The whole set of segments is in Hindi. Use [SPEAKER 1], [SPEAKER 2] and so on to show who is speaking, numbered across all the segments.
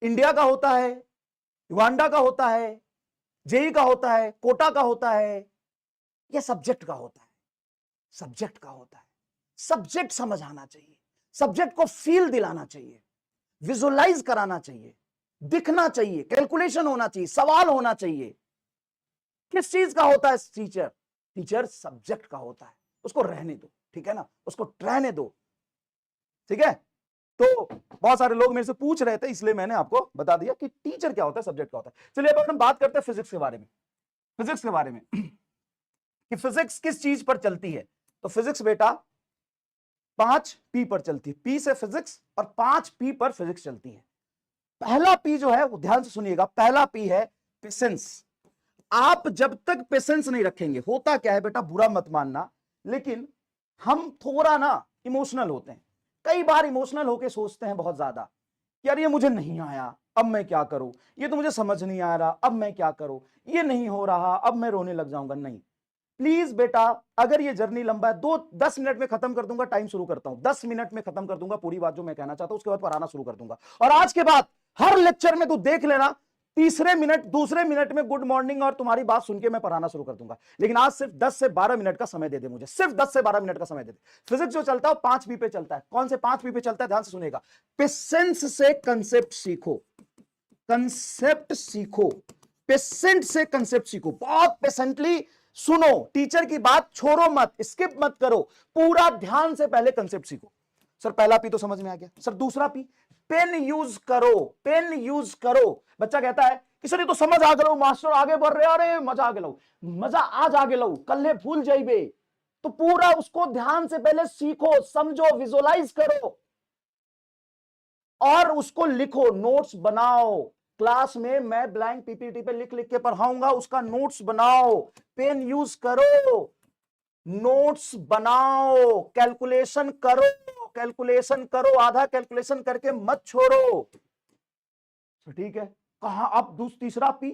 [SPEAKER 1] इंडिया का होता है, युगांडा का होता है, जेई का होता है, कोटा का होता है, या सब्जेक्ट का होता है? सब्जेक्ट का होता है। सब्जेक्ट समझ आना चाहिए, सब्जेक्ट को फील दिलाना चाहिए, विजुअलाइज कराना चाहिए, दिखना चाहिए, कैलकुलेशन होना चाहिए, सवाल होना चाहिए। किस चीज का होता है टीचर? टीचर सब्जेक्ट का होता है। उसको रहने दो, ठीक है ना, उसको रहने दो, ठीक है। तो बहुत सारे लोग मेरे से पूछ रहे थे, इसलिए मैंने आपको बता दिया कि टीचर क्या होता है, सब्जेक्ट क्या होता है। चलिए अब हम बात करते हैं फिजिक्स के बारे में। फिजिक्स के बारे में कि फिजिक्स किस चीज पर चलती है। तो फिजिक्स बेटा 5P पर चलती है। P से फिजिक्स और 5P पर फिजिक्स चलती है। पहला P जो है वो ध्यान से सुनिएगा, पहला P है पेशेंस। आप जब तक पेशेंस नहीं रखेंगे, होता क्या है बेटा, बुरा मत मानना, लेकिन हम थोड़ा ना इमोशनल होते हैं। कई बार इमोशनल होके सोचते हैं बहुत ज्यादा, यार ये मुझे नहीं आया, अब मैं क्या करूं, ये तो मुझे समझ नहीं आ रहा, अब मैं क्या करूं, ये नहीं हो रहा, अब मैं रोने लग जाऊंगा। नहीं, प्लीज बेटा, अगर ये जर्नी लंबा है, 10 मिनट में खत्म कर दूंगा, टाइम शुरू करता हूं, 10 मिनट में खत्म कर दूंगा पूरी बात जो मैं कहना चाहता हूं, उसके बाद पढ़ाना शुरू कर दूंगा। और आज के बाद हर लेक्चर में तू देख लेना, तीसरे मिनट दूसरे मिनट में गुड मॉर्निंग और तुम्हारी बात सुन के मैं पढ़ाना शुरू कर दूंगा। लेकिन आज सिर्फ 10 से 12 मिनट का समय दे दे मुझे, सिर्फ 10 से 12 मिनट का समय दे दे। फिजिक्स जो चलता है 5P पे चलता है। कौन से 5P पे चलता है, ध्यान से सुनेगा। पेशेंस से कंसेप्ट सीखो, कंसेप्ट सीखो, पेशेंट से कंसेप्ट सीखो, बहुत पेशेंटली सुनो, टीचर की बात छोड़ो मत, स्किप मत करो, पूरा ध्यान से पहले कंसेप्ट सीखो। सर पहला P तो समझ में आ गया। सर दूसरा P, पेन यूज करो, पेन यूज करो। बच्चा कहता है कि सर ये तो समझ आ गया, मास्टर आगे बढ़ रहे, अरे मजा आ गया, मजा आज आ गया, कल भूल जाइबे। तो पूरा उसको ध्यान से पहले सीखो, समझो, विजुअलाइज करो और उसको लिखो, नोट्स बनाओ। क्लास में मैं ब्लैंक पीपीटी पे लिख लिख के पढ़ाऊंगा, उसका नोट्स बनाओ, पेन यूज करो, नोट्स बनाओ, कैलकुलेशन करो, कैलकुलेशन करो, आधा कैलकुलेशन करके मत छोड़ो। तो ठीक है, कहां अब तीसरा P,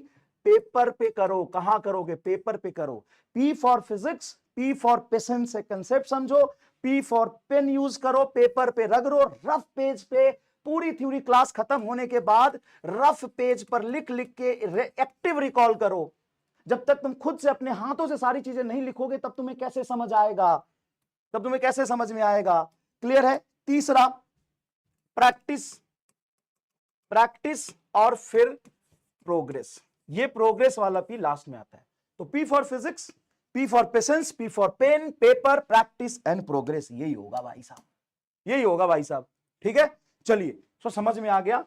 [SPEAKER 1] पेपर पे करो। कहां करोगे, पेपर पे करो। P for physics, P for patience से कंसेप्ट समझो, P फॉर पेन यूज करो, पेपर पे रगड़ो, रफ पेज पे। पूरी थ्योरी क्लास खत्म होने के बाद रफ पेज पर लिख लिख के एक्टिव रिकॉल करो। जब तक तुम खुद से अपने हाथों से सारी चीजें नहीं लिखोगे, तब तुम्हें कैसे समझ आएगा, तब तुम्हें कैसे समझ में आएगा। क्लियर है। तीसरा, प्रैक्टिस, प्रैक्टिस और फिर प्रोग्रेस। ये प्रोग्रेस वाला P लास्ट में आता है। तो P for physics, P for patience, P for pen, paper, practice and progress. यही होगा भाई साहब, यही होगा भाई साहब। ठीक है, चलिए, तो समझ में आ गया।